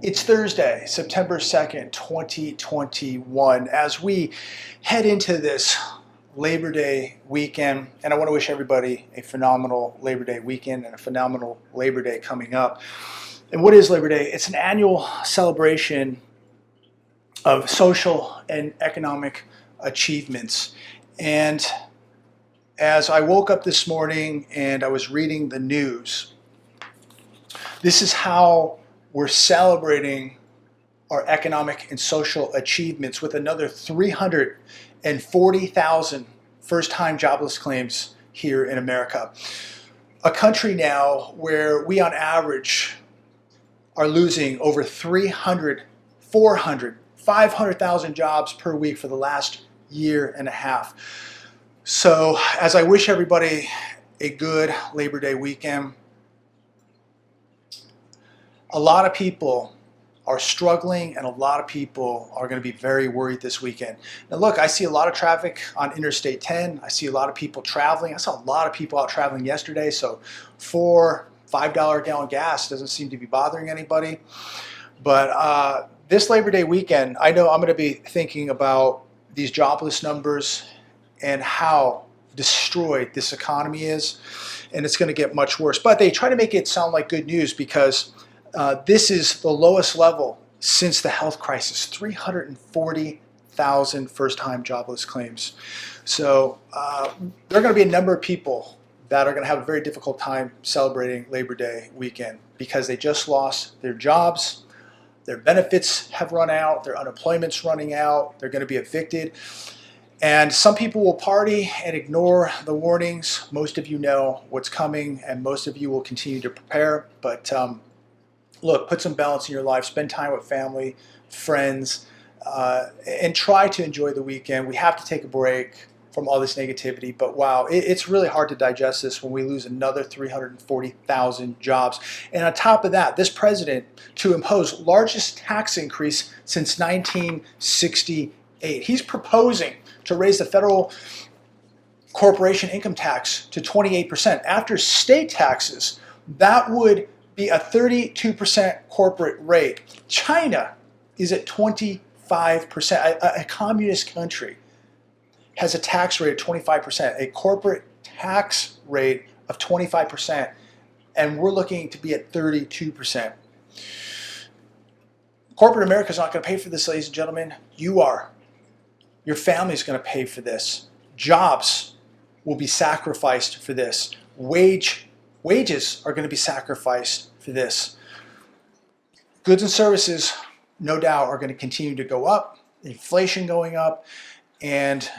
It's Thursday, September 2nd, 2021. As we head into this Labor Day weekend, and I want to wish everybody a phenomenal Labor Day weekend and a phenomenal Labor Day coming up. And what is Labor Day? It's an annual celebration of social and economic achievements. And as I woke up this morning and I was reading the news, this is how we're celebrating our economic and social achievements with another 340,000 first-time jobless claims here in America. A country now where we on average are losing over 300, 400, 500,000 jobs per week for the last year and a half. So as I wish everybody a good Labor Day weekend, a lot of people are struggling and a lot of people are going to be very worried this weekend. Now look, I see a lot of traffic on Interstate 10. I see a lot of people traveling. I saw a lot of people out traveling yesterday, so $4, $5 a gallon gas doesn't seem to be bothering anybody. But this Labor Day weekend, I know I'm going to be thinking about these jobless numbers and how destroyed this economy is, and it's going to get much worse. But they try to make it sound like good news because this is the lowest level since the health crisis, 340,000 first-time jobless claims. So there are going to be a number of people that are going to have a very difficult time celebrating Labor Day weekend because they just lost their jobs, their benefits have run out, their unemployment's running out, they're going to be evicted. And some people will party and ignore the warnings. Most of you know what's coming and most of you will continue to prepare. But look, put some balance in your life, spend time with family, friends, and try to enjoy the weekend. We have to take a break from all this negativity, but wow, it's really hard to digest this when we lose another 340,000 jobs. And on top of that, this president to impose largest tax increase since 1968. He's proposing to raise the federal corporation income tax to 28%. After state taxes, that would be a 32% corporate rate. China is at 25%. A communist country has a tax rate of 25%, a corporate tax rate of 25%, and we're looking to be at 32%. Corporate America is not going to pay for this, ladies and gentlemen. You are. Your family is going to pay for this. Jobs will be sacrificed for this. Wages are going to be sacrificed for this. Goods and services, no doubt, are going to continue to go up, inflation going up, and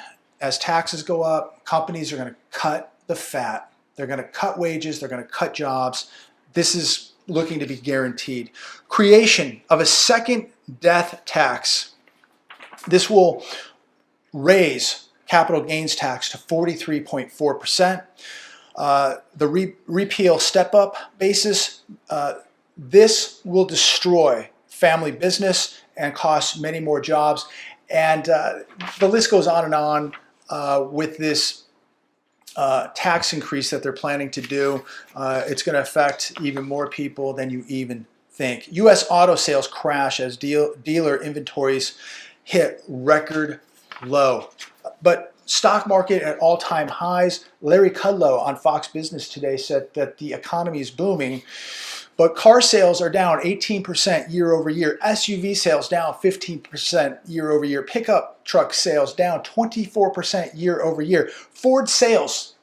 as taxes go up, companies are going to cut the fat. They're going to cut wages, they're going to cut jobs. This is looking to be guaranteed. Creation of a second death tax. This will raise capital gains tax to 43.4%. The repeal step-up basis, this will destroy family business and cost many more jobs. And the list goes on with this tax increase that they're planning to do. It's going to affect even more people than you even think. U.S. auto sales crash as dealer inventories hit record low. But stock market at all-time highs. Larry Kudlow on Fox Business today said that the economy is booming, but car sales are down 18% year over year. SUV sales down 15% year over year. Pickup truck sales down 24% year over year. Ford sales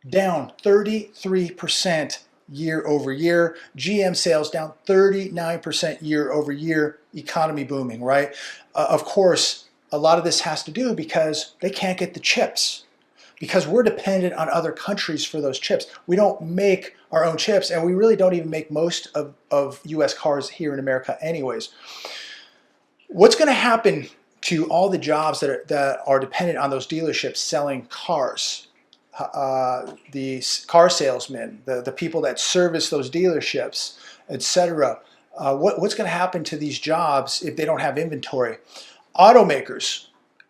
down 33% year over year. GM sales down 39% year over year. Economy booming, right? Of course, a lot of this has to do because they can't get the chips, because we're dependent on other countries for those chips. We don't make our own chips, and we really don't even make most of U.S. cars here in America anyways. What's going to happen to all the jobs that are dependent on those dealerships selling cars? The car salesmen, the people that service those dealerships, etc. What's going to happen to these jobs if they don't have inventory? Automakers,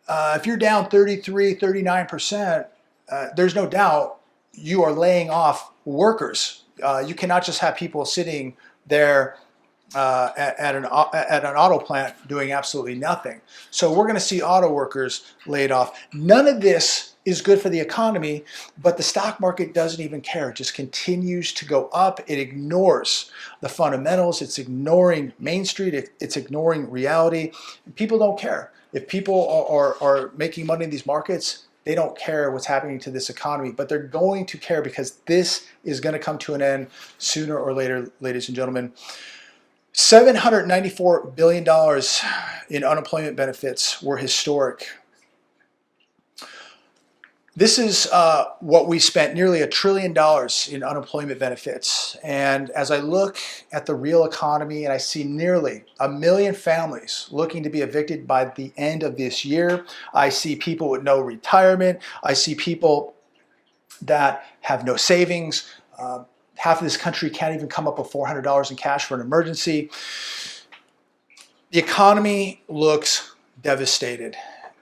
if you're down 33, 39%, there's no doubt you are laying off workers. You cannot just have people sitting there at an auto plant doing absolutely nothing. So we're going to see auto workers laid off. None of this is good for the economy, but the stock market doesn't even care. It just continues to go up. It ignores the fundamentals. It's ignoring Main Street. It's ignoring reality. People don't care. If people are making money in these markets, they don't care what's happening to this economy, but they're going to care because this is going to come to an end sooner or later, ladies and gentlemen. $794 billion in unemployment benefits were historic. This is what we spent, nearly $1 trillion in unemployment benefits. And as I look at the real economy and I see nearly 1 million families looking to be evicted by the end of this year, I see people with no retirement. I see people that have no savings. Half of this country can't even come up with $400 in cash for an emergency. The economy looks devastated.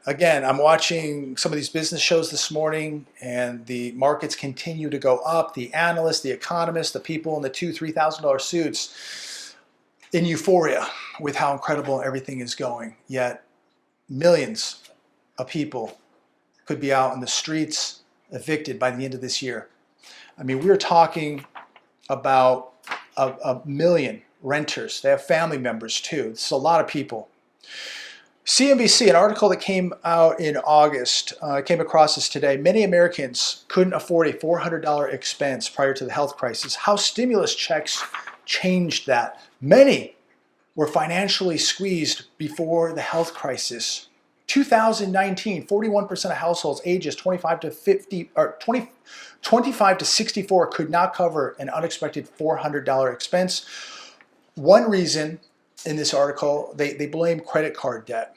Again, I'm watching some of these business shows this morning and the markets continue to go up. The analysts, the economists, the people in the $2,000, $3,000 suits in euphoria with how incredible everything is going. Yet millions of people could be out in the streets evicted by the end of this year. I mean, we're talking about a million renters. They have family members too. It's a lot of people. CNBC, an article that came out in August, came across this today. Many Americans couldn't afford a $400 expense prior to the health crisis. How stimulus checks changed that. Many were financially squeezed before the health crisis. 2019, 41% of households ages 25 to 64 could not cover an unexpected $400 expense. One reason in this article, they blame credit card debt.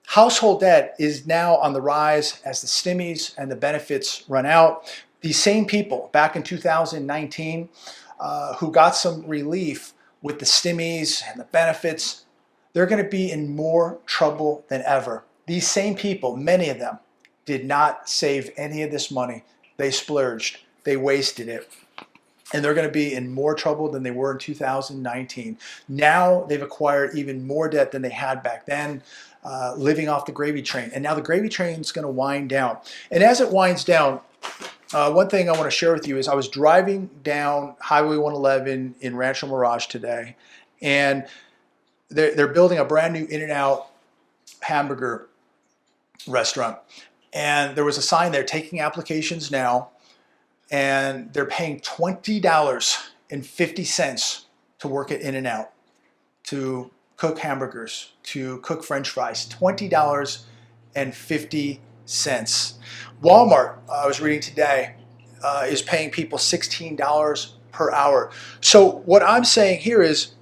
Household debt is now on the rise as the stimmies and the benefits run out. These same people back in 2019 who got some relief with the stimmies and the benefits, they're going to be in more trouble than ever. These same people, many of them, did not save any of this money. They splurged. They wasted it. And they're going to be in more trouble than they were in 2019. Now they've acquired even more debt than they had back then, living off the gravy train. And now the gravy train is going to wind down. And as it winds down, one thing I want to share with you is I was driving down Highway 111 in Rancho Mirage today, and they're building a brand new In-N-Out hamburger restaurant. And there was a sign there, taking applications now. And they're paying $20.50 to work at In-N-Out, to cook hamburgers, to cook French fries. $20.50. Walmart, I was reading today, is paying people $16 per hour. So what I'm saying here is,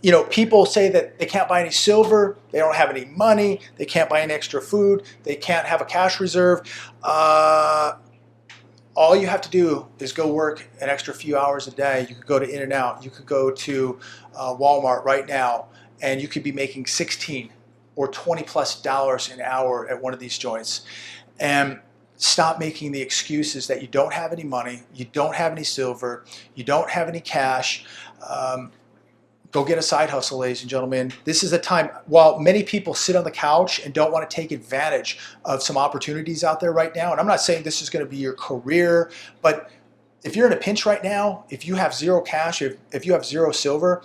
you know, people say that they can't buy any silver, they don't have any money, they can't buy any extra food, they can't have a cash reserve. All you have to do is go work an extra few hours a day. You could go to In-N-Out, you could go to Walmart right now, and you could be making $16 or $20+ an hour at one of these joints. And stop making the excuses that you don't have any money, you don't have any silver, you don't have any cash. Go get a side hustle, ladies and gentlemen. This is a time, while many people sit on the couch and don't want to take advantage of some opportunities out there right now, and I'm not saying this is going to be your career, but if you're in a pinch right now, if you have zero cash, if you have zero silver,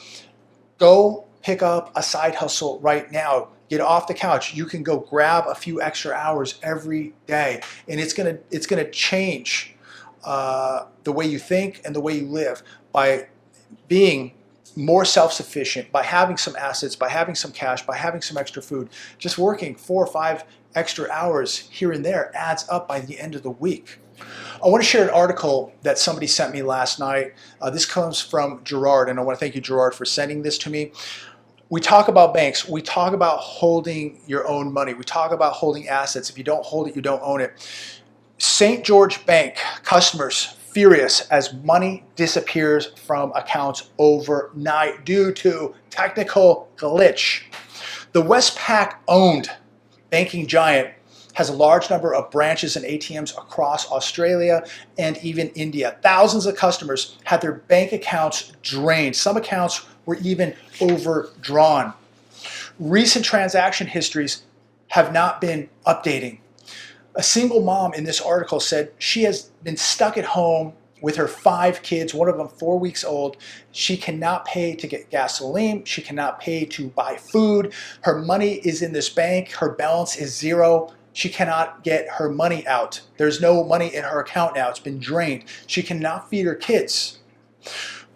go pick up a side hustle right now. Get off the couch. You can go grab a few extra hours every day, and it's gonna change the way you think and the way you live by being more self-sufficient, by having some assets, by having some cash, by having some extra food. Just working 4 or 5 extra hours here and there adds up by the end of the week. I want to share an article that somebody sent me last night. This comes from Gerard, and I want to thank you, Gerard, for sending this to me. We talk about banks. We talk about holding your own money. We talk about holding assets. If you don't hold it, you don't own it. St. George Bank customers furious as money disappears from accounts overnight due to technical glitch. The Westpac-owned banking giant has a large number of branches and ATMs across Australia and even India. Thousands of customers had their bank accounts drained. Some accounts were even overdrawn. Recent transaction histories have not been updating. A single mom in this article said she has been stuck at home with her 5 kids, one of them 4 weeks old. She cannot pay to get gasoline. She cannot pay to buy food. Her money is in this bank. Her balance is zero. She cannot get her money out. There's no money in her account now. It's been drained. She cannot feed her kids.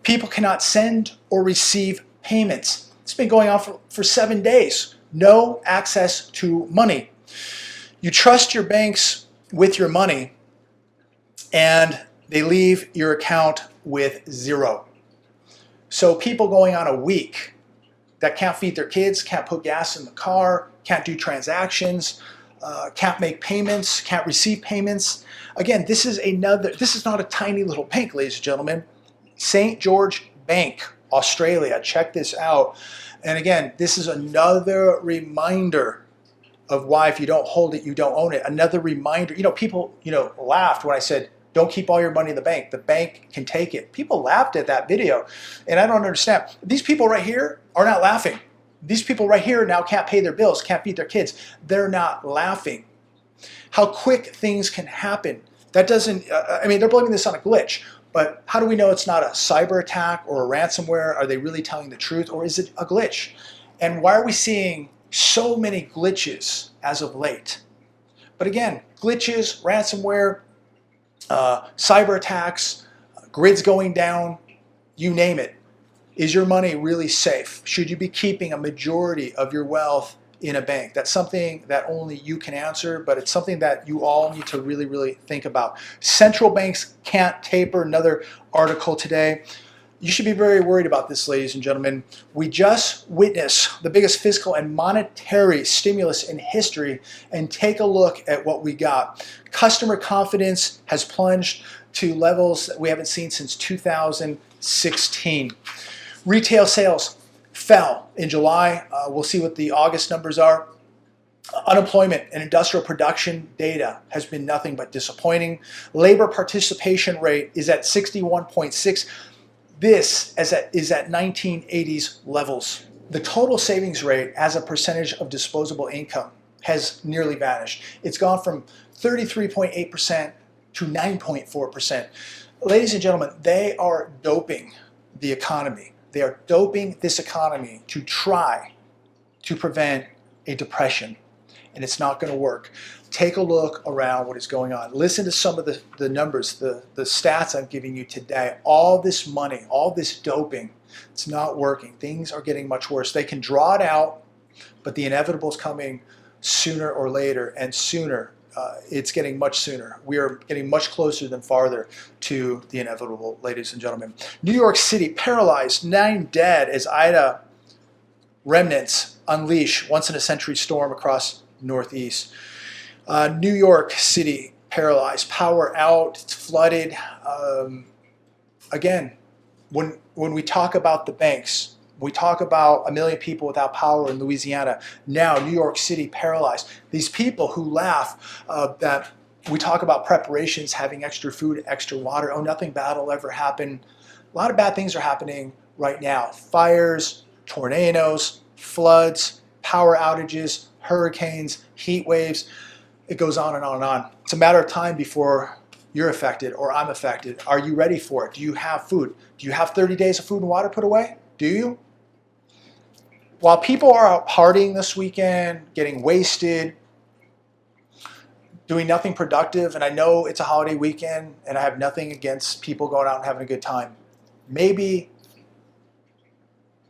People cannot send or receive payments. It's been going on for 7 days. No access to money. You trust your banks with your money, and they leave your account with zero. So people going on a week that can't feed their kids, can't put gas in the car, can't do transactions, can't make payments, can't receive payments. Again, this is not a tiny little bank, ladies and gentlemen. St. George Bank, Australia. Check this out. And again, this is another reminder of why if you don't hold it, you don't own it. Another reminder. People, laughed when I said, don't keep all your money in the bank. The bank can take it. People laughed at that video, and I don't understand. These people right here are not laughing. These people right here now can't pay their bills, can't feed their kids. They're not laughing. How quick things can happen. That doesn't, they're blaming this on a glitch, but how do we know it's not a cyber attack or a ransomware? Are they really telling the truth, or is it a glitch? And why are we seeing so many glitches as of late? But again, glitches, ransomware, cyber attacks, grids going down, you name it. Is your money really safe? Should you be keeping a majority of your wealth in a bank? That's something that only you can answer, but it's something that you all need to really, really think about. Central banks can't taper. Another article today. You should be very worried about this, ladies and gentlemen. We just witnessed the biggest fiscal and monetary stimulus in history, and take a look at what we got. Customer confidence has plunged to levels that we haven't seen since 2016. Retail sales fell in July. We'll see what the August numbers are. Unemployment and industrial production data has been nothing but disappointing. Labor participation rate is at 61.6. This is at 1980s levels. The total savings rate as a percentage of disposable income has nearly vanished. It's gone from 33.8% to 9.4%. Ladies and gentlemen, they are doping the economy. They are doping this economy to try to prevent a depression, and it's not going to work. Take a look around what is going on. Listen to some of the numbers, the stats I'm giving you today. All this money, all this doping, it's not working. Things are getting much worse. They can draw it out, but the inevitable is coming sooner or later, and sooner. It's getting much sooner. We are getting much closer than farther to the inevitable, ladies and gentlemen. New York City paralyzed, 9 dead as Ida remnants unleash once-in-a-century storm across Northeast. New York City paralyzed, power out, it's flooded. Again, when we talk about the banks, we talk about 1 million people without power in Louisiana. Now New York City paralyzed. These people who laugh that we talk about preparations, having extra food, extra water. Oh, nothing bad will ever happen. A lot of bad things are happening right now. Fires, tornadoes, floods, power outages, hurricanes, heat waves. It goes on and on and on. It's a matter of time before you're affected or I'm affected. Are you ready for it? Do you have food? Do you have 30 days of food and water put away? Do you? While people are out partying this weekend, getting wasted, doing nothing productive, and I know it's a holiday weekend and I have nothing against people going out and having a good time, maybe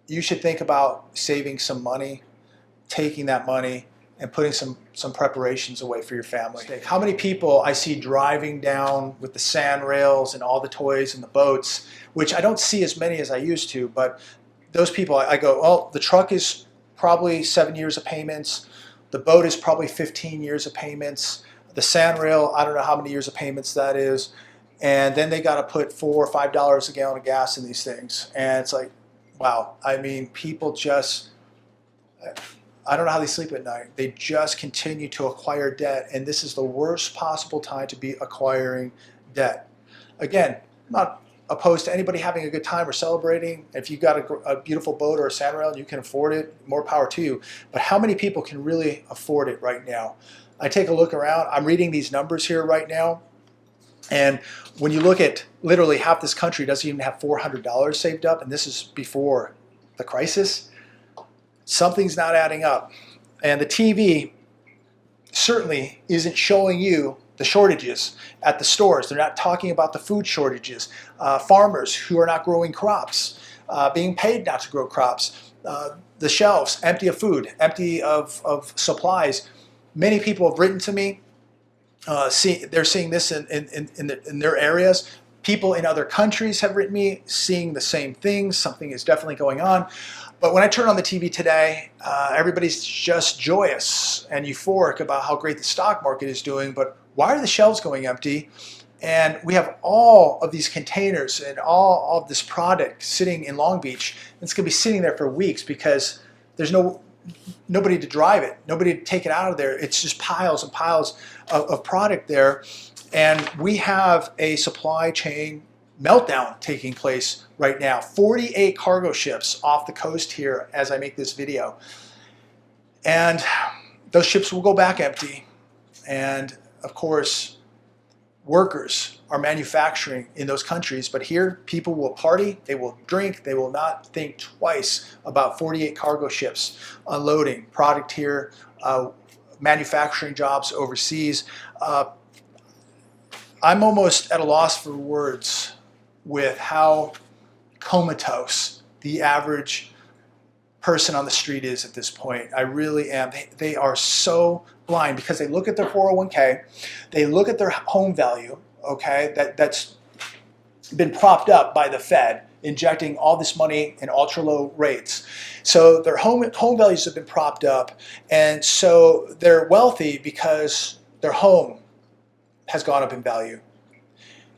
you should think about saving some money, taking that money, and putting some preparations away for your family. How many people I see driving down with the sand rails and all the toys and the boats, which I don't see as many as I used to, but those people, I go, oh, the truck is probably 7 years of payments. The boat is probably 15 years of payments. The sand rail, I don't know how many years of payments that is. And then they got to put $4 or $5 a gallon of gas in these things. And it's like, wow. I mean, people just, I don't know how they sleep at night. They just continue to acquire debt. And this is the worst possible time to be acquiring debt. Again, I'm not opposed to anybody having a good time or celebrating. If you've got a beautiful boat or a sand rail and you can afford it, more power to you. But how many people can really afford it right now? I take a look around. I'm reading these numbers here right now. And when you look at literally half this country doesn't even have $400 saved up, and this is before the crisis, something's not adding up. And the TV certainly isn't showing you the shortages at the stores. They're not talking about the food shortages. Farmers who are not growing crops, being paid not to grow crops. The shelves empty of food, empty of supplies. Many people have written to me. They're seeing this in their areas. People in other countries have written me seeing the same thing. Something is definitely going on. But when I turn on the TV today, everybody's just joyous and euphoric about how great the stock market is doing. But why are the shelves going empty? And we have all of these containers and all of this product sitting in Long Beach. It's going to be sitting there for weeks because there's nobody to drive it, nobody to take it out of there. It's just piles and piles of product there. And we have a supply chain meltdown taking place right now. 48 cargo ships off the coast here as I make this video. And those ships will go back empty. And of course, workers are manufacturing in those countries, but here people will party, they will drink, they will not think twice about 48 cargo ships unloading product here, manufacturing jobs overseas. I'm almost at a loss for words with how comatose the average person on the street is at this point. I really am. They are so blind because they look at their 401k, they look at their home value, okay, that's been propped up by the Fed, injecting all this money in ultra low rates. So their home values have been propped up, and so they're wealthy because their home has gone up in value.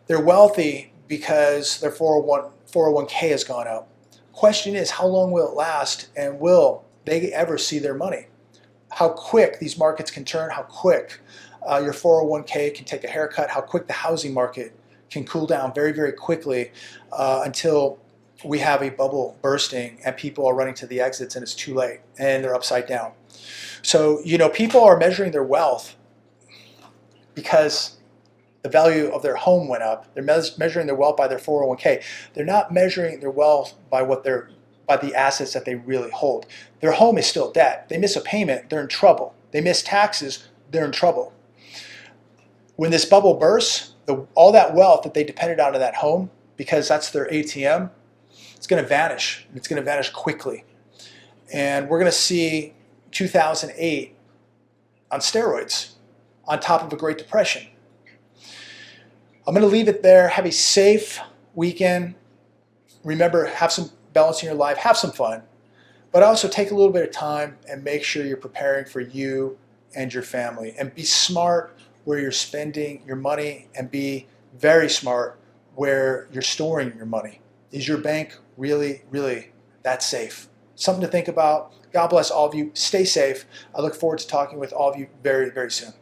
They're wealthy because their 401k has gone up. Question is, how long will it last, and will they ever see their money? How quick these markets can turn, how quick your 401k can take a haircut, how quick the housing market can cool down very, very quickly until we have a bubble bursting and people are running to the exits and it's too late and they're upside down. So, people are measuring their wealth because the value of their home went up. They're measuring their wealth by their 401k. They're not measuring their wealth by by the assets that they really hold. Their home is still debt. They miss a payment, they're in trouble. They miss taxes, they're in trouble. When this bubble bursts, all that wealth that they depended on in that home, because that's their ATM, it's going to vanish. It's going to vanish quickly. And we're going to see 2008 on steroids on top of a Great Depression. I'm going to leave it there. Have a safe weekend. Remember, have some balance in your life. Have some fun. But also take a little bit of time and make sure you're preparing for you and your family. And be smart where you're spending your money, and be very smart where you're storing your money. Is your bank really, really that safe? Something to think about. God bless all of you. Stay safe. I look forward to talking with all of you very, very soon.